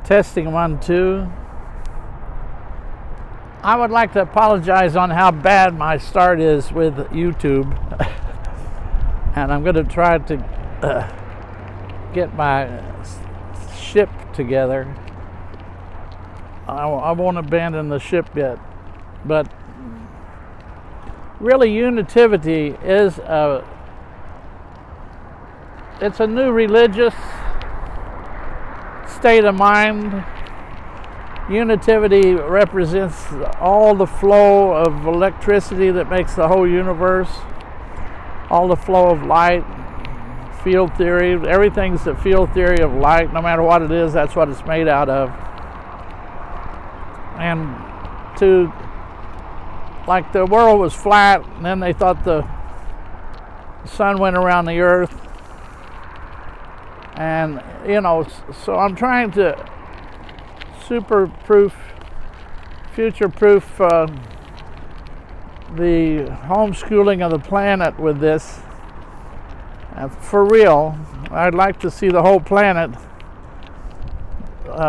Testing 1, 2. I would like to apologize on how bad my start is with YouTube. And I'm going to try to get my ship together. I won't abandon the ship yet. But really, unitivity is it's a new religious state of mind. Unitivity represents all the flow of electricity that makes the whole universe, all the flow of light, field theory. Everything's the field theory of light. No matter what it is, that's what it's made out of. And like the world was flat, and then they thought the sun went around the earth. And, so I'm trying to future-proof the homeschooling of the planet with this. For real, I'd like to see the whole planet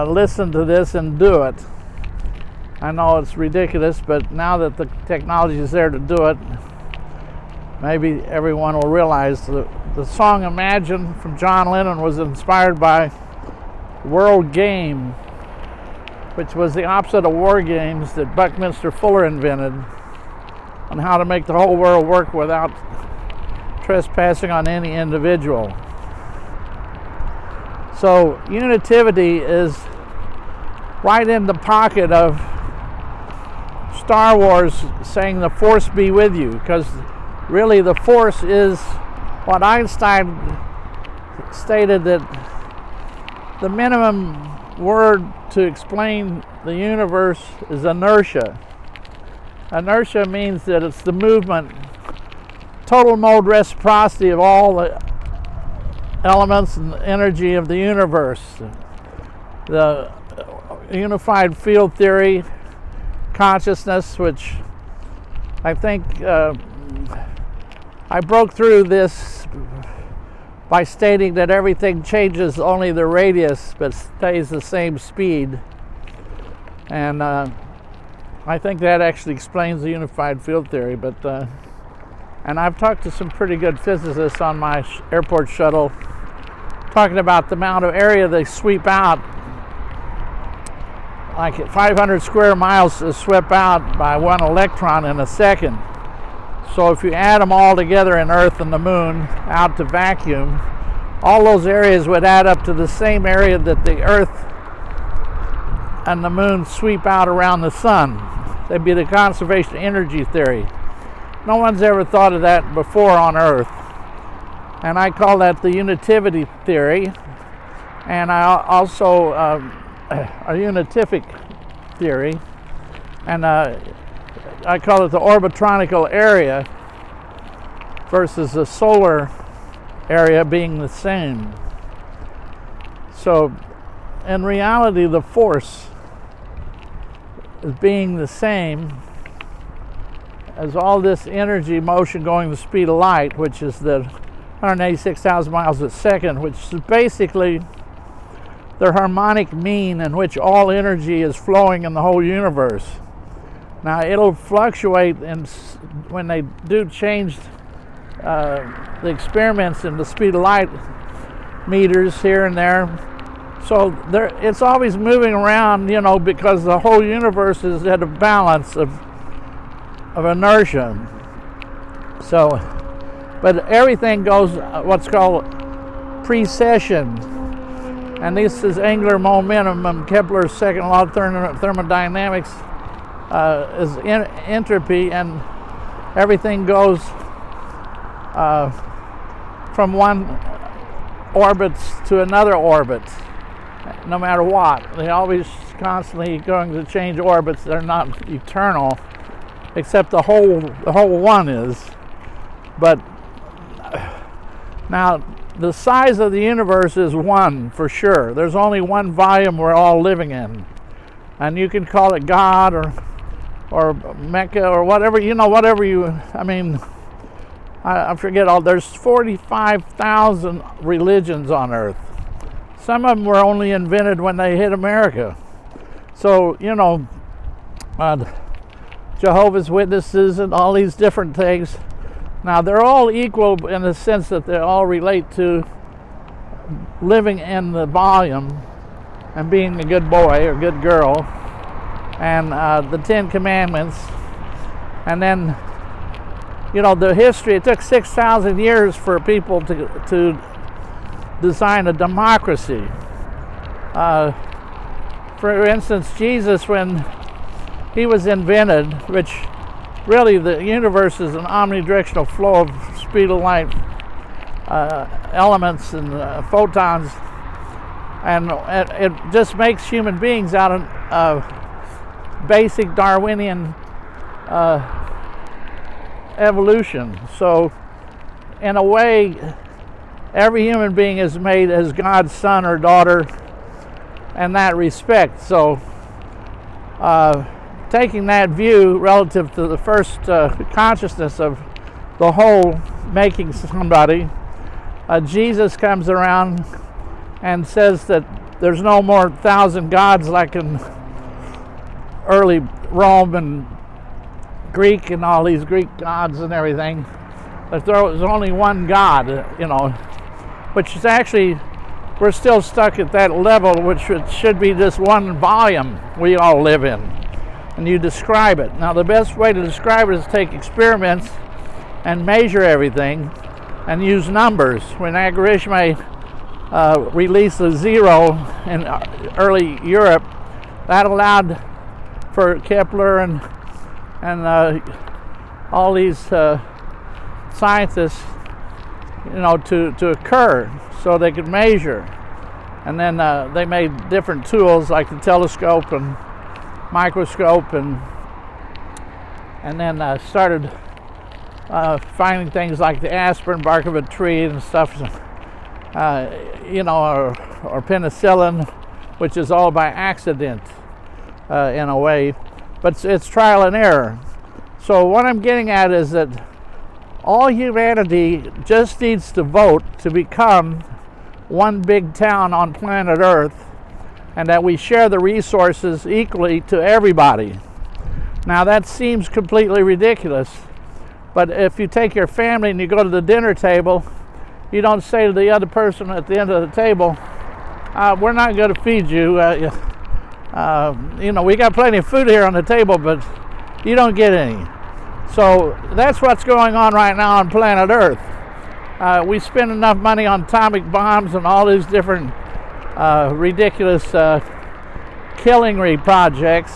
listen to this and do it. I know it's ridiculous, but now that the technology is there to do it, maybe everyone will realize the song Imagine from John Lennon was inspired by World Game, which was the opposite of war games that Buckminster Fuller invented, on how to make the whole world work without trespassing on any individual. So unitivity is right in the pocket of Star Wars saying the Force be with you, because really the Force is what Einstein stated, that the minimum word to explain the universe is inertia. Inertia means that it's the movement, total mode reciprocity of all the elements and energy of the universe. The unified field theory, consciousness, which I think I broke through this by stating that everything changes only the radius but stays the same speed. And I think that actually explains the unified field theory. But and I've talked to some pretty good physicists on my airport shuttle, talking about the amount of area they sweep out. Like 500 square miles is swept out by one electron in a second. So if you add them all together in Earth and the Moon out to vacuum, all those areas would add up to the same area that the Earth and the Moon sweep out around the Sun. That'd be the conservation energy theory. No one's ever thought of that before on Earth. And I call that the unitivity theory. And I also a unific theory. And I call it the orbitronical area versus the solar area being the same. So in reality, the force is being the same as all this energy motion going the speed of light, which is the 186,000 miles a second, which is basically the harmonic mean in which all energy is flowing in the whole universe. Now it'll fluctuate, and when they do change the experiments in the speed of light meters here and there, so it's always moving around, because the whole universe is at a balance of inertia. So, but everything goes what's called precession, and this is angular momentum, and Kepler's second law of thermodynamics is entropy, and everything goes from one orbit to another orbit, no matter what. They always constantly going to change orbits. They're not eternal, except the whole one is. But now the size of the universe is one for sure. There's only one volume we're all living in, and you can call it God or Mecca or whatever, whatever you, I forget all. There's 45,000 religions on Earth. Some of them were only invented when they hit America. So, you know, Jehovah's Witnesses and all these different things. Now, they're all equal in the sense that they all relate to living in the volume and being a good boy or good girl, and the Ten Commandments. And then, you know, the history, it took 6,000 years for people to design a democracy. For instance, Jesus, when he was invented, which really the universe is an omnidirectional flow of speed of light elements and photons, and it just makes human beings out of basic Darwinian evolution. So in a way, every human being is made as God's son or daughter in that respect. So taking that view relative to the first consciousness of the whole making somebody, Jesus comes around and says that there's no more 1,000 gods like in early Rome and Greek and all these Greek gods and everything. That there was only one God, you know, which is actually, we're still stuck at that level, which should be just one volume we all live in, and you describe it. Now, the best way to describe it is take experiments and measure everything and use numbers. When Algorithm released the zero in early Europe, that allowed for Kepler and all these scientists, you know, to occur, so they could measure. And then they made different tools like the telescope and microscope, and then started finding things like the aspirin bark of a tree and stuff, you know, or penicillin, which is all by accident in a way, but it's trial and error. So what I'm getting at is that all humanity just needs to vote to become one big town on planet Earth, and that we share the resources equally to everybody. Now, that seems completely ridiculous, but if you take your family and you go to the dinner table, you don't say to the other person at the end of the table, we're not going to feed you. You know, we got plenty of food here on the table, but you don't get any. So that's what's going on right now on planet Earth. We spend enough money on atomic bombs and all these different ridiculous killing projects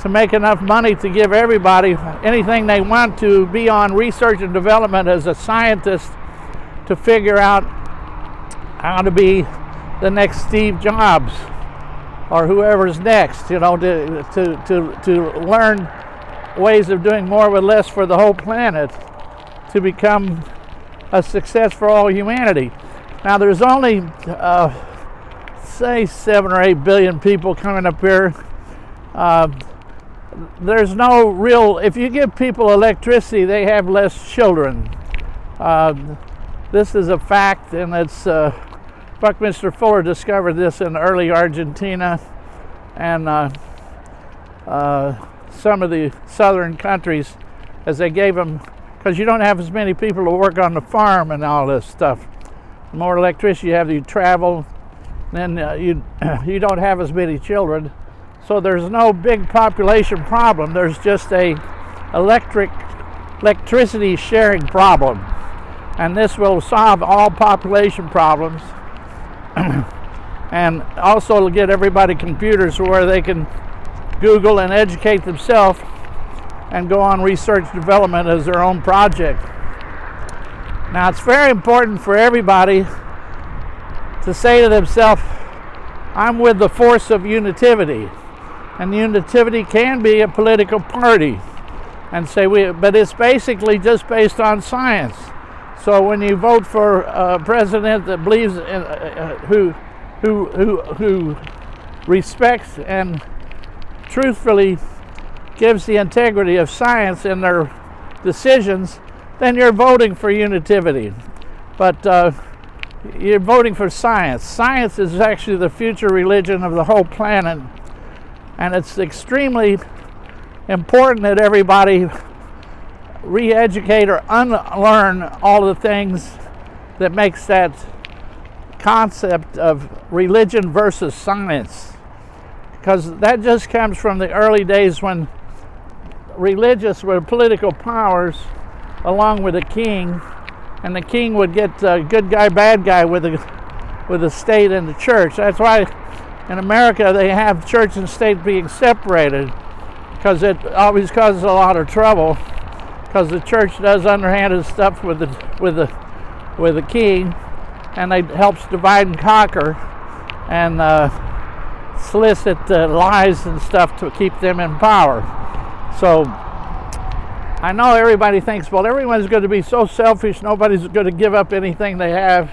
to make enough money to give everybody anything they want to be on research and development as a scientist, to figure out how to be the next Steve Jobs or whoever's next, you know, to learn ways of doing more with less for the whole planet, to become a success for all humanity. Now, there's only say 7 or 8 billion people coming up here. There's no real, if you give people electricity, they have less children. This is a fact, and it's Buckminster Fuller discovered this in early Argentina and some of the southern countries, as they gave them, because you don't have as many people to work on the farm and all this stuff. The more electricity you have, you travel, then you don't have as many children. So there's no big population problem. There's just a electricity sharing problem, and this will solve all population problems. And also it'll get everybody computers where they can Google and educate themselves and go on research development as their own project. Now, it's very important for everybody to say to themselves, I'm with the force of unitivity. And unitivity can be a political party, and say but it's basically just based on science. So when you vote for a president that believes in, who respects and truthfully gives the integrity of science in their decisions, then you're voting for unitivity. But you're voting for science. Science is actually the future religion of the whole planet, and it's extremely important that everybody re-educate or unlearn all the things that makes that concept of religion versus science, because that just comes from the early days when religious were political powers along with the king, and the king would get good guy, bad guy with the state and the church. That's why in America they have church and state being separated, because it always causes a lot of trouble, because the church does underhanded stuff with the king, and it helps divide and conquer and solicit lies and stuff to keep them in power. So I know everybody thinks, well, everyone's going to be so selfish, nobody's going to give up anything they have.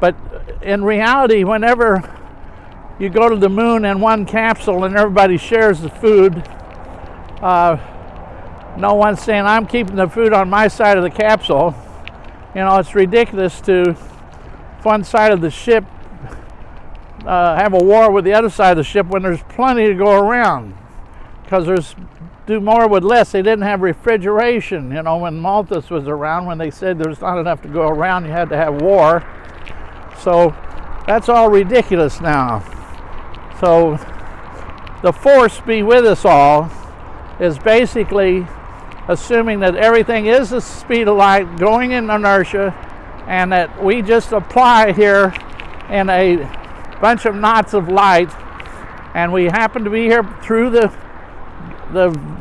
But in reality, whenever you go to the moon in one capsule and everybody shares the food, no one's saying, I'm keeping the food on my side of the capsule. You know, it's ridiculous to one side of the ship have a war with the other side of the ship when there's plenty to go around, because there's do more with less. They didn't have refrigeration, you know, when Malthus was around, when they said there's not enough to go around, you had to have war. So that's all ridiculous now. So the force be with us all is basically assuming that everything is the speed of light, going in inertia, and that we just apply here in a bunch of knots of light, and we happen to be here through the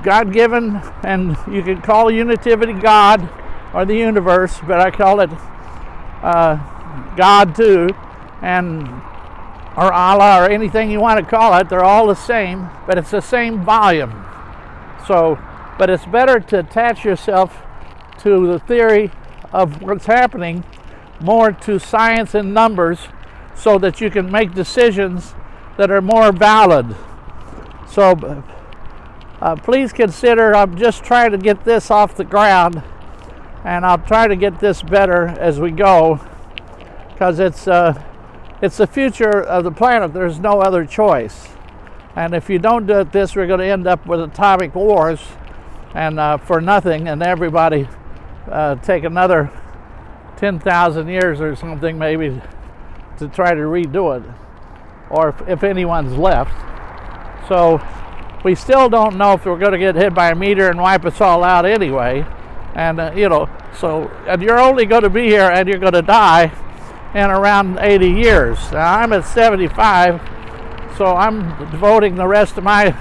God-given, and you can call Unitivity God or the universe, but I call it God too, and or Allah or anything you want to call it. They're all the same, but it's the same volume. So, but it's better to attach yourself to the theory of what's happening more to science and numbers, so that you can make decisions that are more valid. So please consider, I'm just trying to get this off the ground, and I'll try to get this better as we go, because it's the future of the planet. There's no other choice. And if you don't do it this, we're going to end up with atomic wars, and for nothing, and everybody take another 10,000 years or something maybe to try to redo it, or if anyone's left. So we still don't know if we're going to get hit by a meteor and wipe us all out anyway. And you know, so, and you're only going to be here and you're going to die in around 80 years. Now I'm at 75, so I'm devoting the rest of my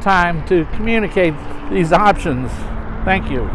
time to communicate these options. Thank you.